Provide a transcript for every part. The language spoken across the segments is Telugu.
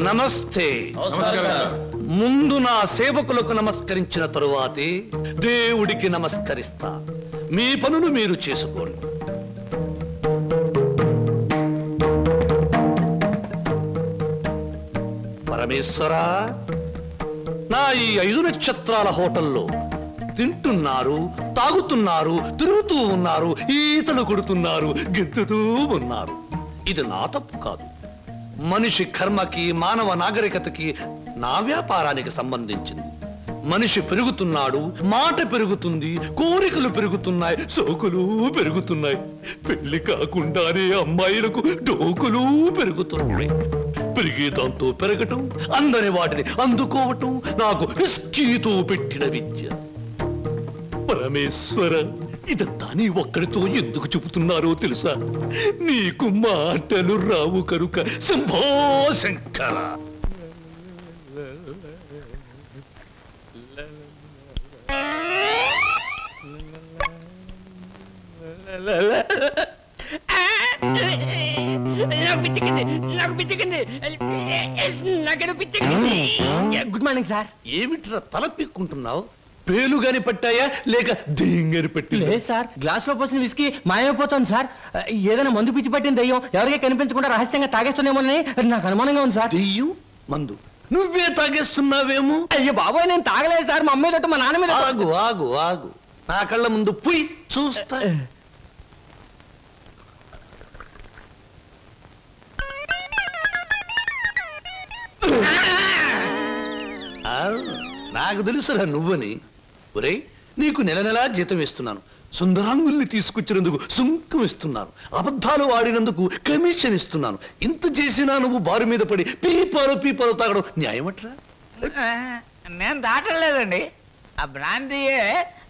నమస్తే. ముందు నా సేవకులకు నమస్కరించిన తరువాతే దేవుడికి నమస్కరిస్తా. మీ పనులు మీరు చేసుకోండి. పరమేశ్వరా, నా ఈ 5 నక్షత్రాల హోటల్లో తింటున్నారు, తాగుతున్నారు, తిరుగుతూ ఉన్నారు, ఈతలు కొడుతున్నారు, గెంతుతూ ఉన్నారు. ఇది నా తప్పు కాదు. మనిషి కర్మకి, మానవ నాగరికతకి, నా వ్యాపారానికి సంబంధించింది. మనిషి పెరుగుతున్నాడు, మాట పెరుగుతుంది, కోరికలు పెరుగుతున్నాయి, సోకులు పెరుగుతున్నాయి. పెళ్లి కాకుండానే అమ్మాయిలకు డోకులు పెరుగుతున్నాయి. పెరిగే దాంతో పెరగటం, అందని వాటిని అందుకోవటం నాకు విస్కీతో పెట్టిన విద్య. పరమేశ్వర, ఇదంతా నీ ఒక్కడితో ఎందుకు చెబుతున్నారో తెలుసా? నీకు మాటలు రావు కనుక. Shambho Shankara. Good morning sir. ఏమిట్రా తల పిక్కుంటున్నావు? పేలుగాని పట్టాయా లేక దెయ్యంగాని పట్టి? లేదు సార్, గ్లాస్ లో పోసిన విస్కీ మాయమైపోతుంది సార్. ఏదైనా మందు పిచ్చి పట్టిన దయ్యం ఎవరికీ కనిపించకుండా రహస్యంగా తాగేస్తున్నామోనని నాకు అనుమానంగా ఉంది సార్. దెయ్యం మందు నువ్వే తాగేస్తున్నావేమో? అయ్యో బాబోయ్, నేను తాగలేదు సార్. మా అమ్మాయి తట్టు మా నాన్న మీద. ఆగు ఆగు ఆగు, నా కళ్ళ ముందు పోయి చూస్తా. నాకు తెలుసురా నువ్వని. ఒరే, నీకు నెల నెలా జీతం ఇస్తున్నాను, సుందరాంగుల్ని తీసుకొచ్చినందుకు సుంకం ఇస్తున్నాను, అబద్ధాలు ఆడినందుకు కమిషన్ ఇస్తున్నాను. ఇంత చేసినా నువ్వు బారు మీద పడి పీపాలు తాగడం న్యాయమట్రా? నేను దాటలేదండి. ఆ బ్రాంతియే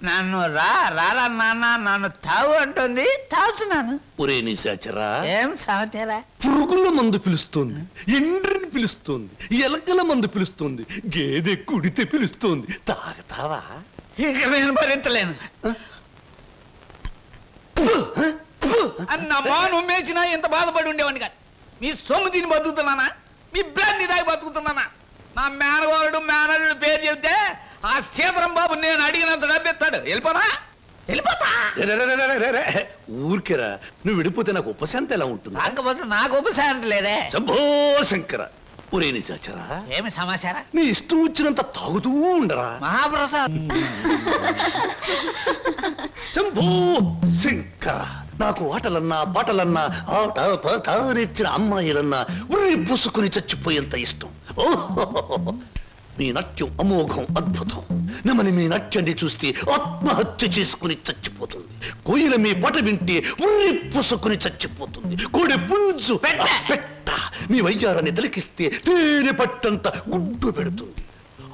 నన్ను రారా నాన్న నన్ను తాగు అంటుంది, తాగుతున్నాను. ఒరే నిశాచరా, ఏం సమాచారా? పురుగుల మందు పిలుస్తోంది, ఎండ్రిని పిలుస్తోంది, ఎలకల మందు పిలుస్తోంది, గేదె కుడితే పిలుస్తోంది. తాగతావా? ఇక నేను భరించలేను. అన్నమ్మా, నువ్వు మేచినా ఎంత బాధపడి ఉండేవాడిని కాదు. మీ సొమ్ము తిని బతుకుతున్నానా? మీ బ్రాంతి దాగి బతుకుతున్నానా? నా మేనగోరుడు మేనల్లుడు పేరు చెబితే ఆ సీతరం బాబు నేను అడిగినంత డబ్బిస్తాడు. వెళ్ళిపోతా. ఊరికేరా, నువ్వు విడిపోతే నాకు ఉపశాంతి ఎలా ఉంటుంది? కాకపోతే నాకు ఉపశాంతి లేదే. శంభో శంకర. ఒరే నిశాచరా, ఏమి సమాచారం? నీ ఇష్టం వచ్చినంత తాగుతూ ఉండరా. మహాప్రసాద్. శంభో శంకర. నాకు ఆటలన్నా పాటలన్నా ఆట పాట నేర్చిన అమ్మాయిలన్నా ఉర్రి పూసుకుని చచ్చిపోయేంత ఇష్టం. ఓహో, మీ నాట్యం అమోఘం, అద్భుతం. నమని మీ నాట్యాన్ని చూస్తే ఆత్మహత్య చేసుకుని చచ్చిపోతుంది. కోయిల మీ పాట వింటే ఉర్రి పూసుకుని చచ్చిపోతుంది. కోడి పుంజు పెట్ట మీ వయ్యారాన్ని తిలకిస్తే తేనె పట్టంత గుడ్డు పెడుతుంది.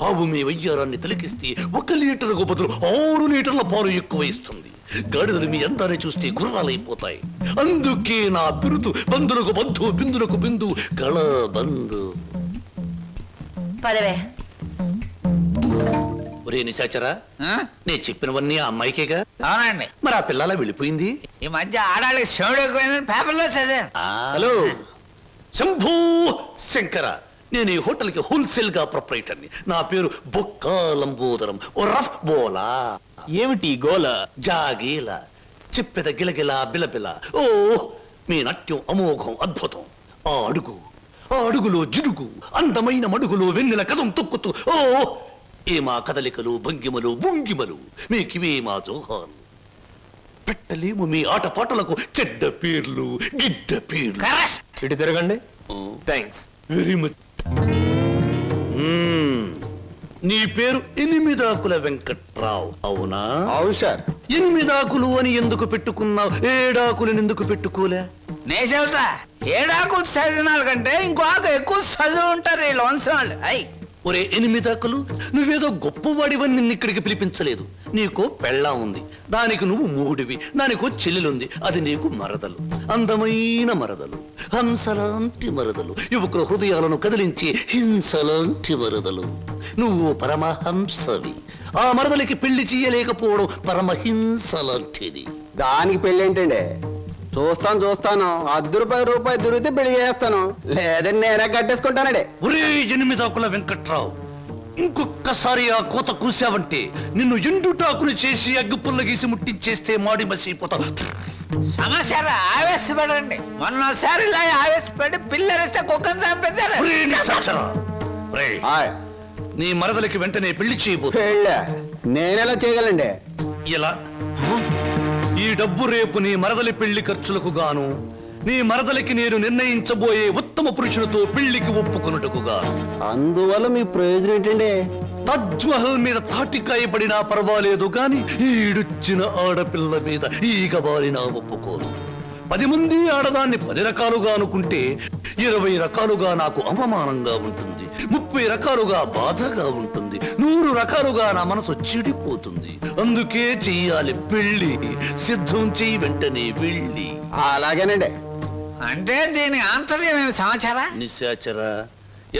ఆవు మీ వయ్యారాన్ని తిలకిస్తే 1 లీటర్కు బదులు 6 లీటర్ల పాలు ఎక్కువ ఇస్తుంది. గాడిదలు మీ అందాన్ని చూస్తే గుర్రాలైపోతాయి. అందుకే నా బిరుదు బంధులకు బంధు, బిందులకు బిందు, గళ బంధు. పదవే. ఒరే నిశాచరా, నేను చెప్పినవన్నీ ఆ అమ్మాయికేగా? అవునండి. మరి ఆ పిల్లలా వెళ్ళిపోయింది? ఈ మధ్య ఆడాళ్ళకి శివుడు ఎక్కువైందని పేపర్లో చదివాను. హలో శంభూ శంకర, నేను ఈ హోటల్కి హోల్సేల్ గా ప్రొప్రైటర్ని. నా పేరు బొక్కా లంబోదరం, ఓ రఫ్ బోలా. ఏమిటి గోల? జాగీల చెప్పెద గిలగిల బిలబిల. ఓ, మీ నాట్యం అమోఘం, అద్భుతం. ఆ అడుగులో జిడుగు, అందమైన మడుగులో వెన్నెల కథం తొక్కుతూ. ఓ, ఏ మా కదలికలు, భంగిమలు, భుంగిమలు, మీకివే మా జోహాలు. పెట్టలేము మీ ఆటపాటలకు చెడ్డ పేర్లు, గిడ్డ పేర్లు. ఇటు తిరగండి. Thanks very much. నీ పేరు 8 ఆకుల వెంకట్రావు, అవునా? అవును సార్. 8 ఆకులు అని ఎందుకు పెట్టుకున్నావు? 7 ఆకులను ఎందుకు పెట్టుకోలే? నే చెబుతా. 7 ఆకులు చదివిన కంటే ఇంకో ఆకు ఎక్కువ చదువు ఉంటారు ఈ లోన్సం వాళ్ళు. ఒరే 8 ఆకులు, నువ్వేదో గొప్పవాడివని నిన్ను ఇక్కడికి పిలిపించలేదు. నీకో పెళ్ళాం ఉంది, దానికి నువ్వు మూడివి. దానికో చెల్లెలుంది, అది నీకు మరదలు. అందమైన మరదలు, హంసలాంటి మరదలు, యువకుల హృదయాలను కదిలించి హింసలాంటి మరదలు. నువ్వు పరమహంసవి. ఆ మరదలికి పెళ్లి చేయలేకపోవడం పరమహింస లాంటిది. దానికి పెళ్ళి ఏంటండి? చూస్తాను ₹10 దొరికితే పెళ్లి చేస్తాను, లేదని నేనే కట్టేసుకుంటానండి. ఒరే ఎనిమిదాకుల వెంకట్రావు, ఇంకొక్కసారి ఆ కోత కూసావంటే నిన్ను ఎండుటాకులు చేసి అగ్గిపుల్ల గీసి ముట్టించేస్తే మాడి మసిపోతావు. సమాచార ఆవేశపడండి. మొన్నసారి ఇలా ఆవేశపడి పిల్లరిస్తే కుక్కను చంపేశారు. ఒరే నిశాచరా, ఒరేయ్, ఆయ్, నీ మరదలకి వెంటనే పెళ్లి చేయబోతు. పెళ్ళా? నేనెలా చేయగలండి? ఎలా? ఈ డబ్బు రేపు నీ మరదలి పెళ్లి ఖర్చులకు గాను, నీ మరదలికి నేను నిర్ణయించబోయే ఉత్తమ పురుషులతో పెళ్లికి ఒప్పుకొనుటకు గాను. అందువల్ల మీ ప్రయోజనం ఏంటండి? తాజ్ మహల్ మీద తాటికాయ పడినా పర్వాలేదు గాని ఈడుచ్చిన ఆడపిల్ల మీద ఈగ బారినా ఒప్పుకోను. 10 మంది ఆడదాన్ని 10 రకాలుగా అనుకుంటే 20 రకాలుగా నాకు అవమానంగా ఉంటుంది, 30 రకాలుగా బాధగా ఉంటుంది, 100 రకాలుగా నా మనసు చెడిపోతుంది. అందుకే చెయ్యాలి పెళ్లి. సిద్ధం చెయ్యి వెంటనే వెళ్ళి. అలాగేనండి. అంటే దీని ఆంతర్యమైన సమాచారా? నిశాచరా,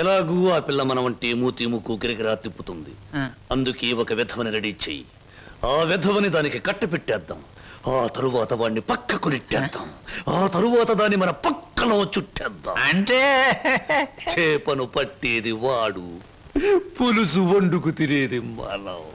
ఎలాగూ ఆ పిల్ల మన వంటి మూతి ముక్కు కిరికిరా తిప్పుతుంది. అందుకే ఒక విధవని రెడీ చెయ్యి. ఆ విధవని దానికి కట్ట పెట్టేద్దాం. ఆ తరువాత వాడిని పక్కకు నెట్టేద్దాం. ఆ తరువాత దాన్ని మన పక్కలో చుట్టేద్దాం. అంటే చేపను పట్టేది వాడు, పులుసు వండుకు తినేది మనం.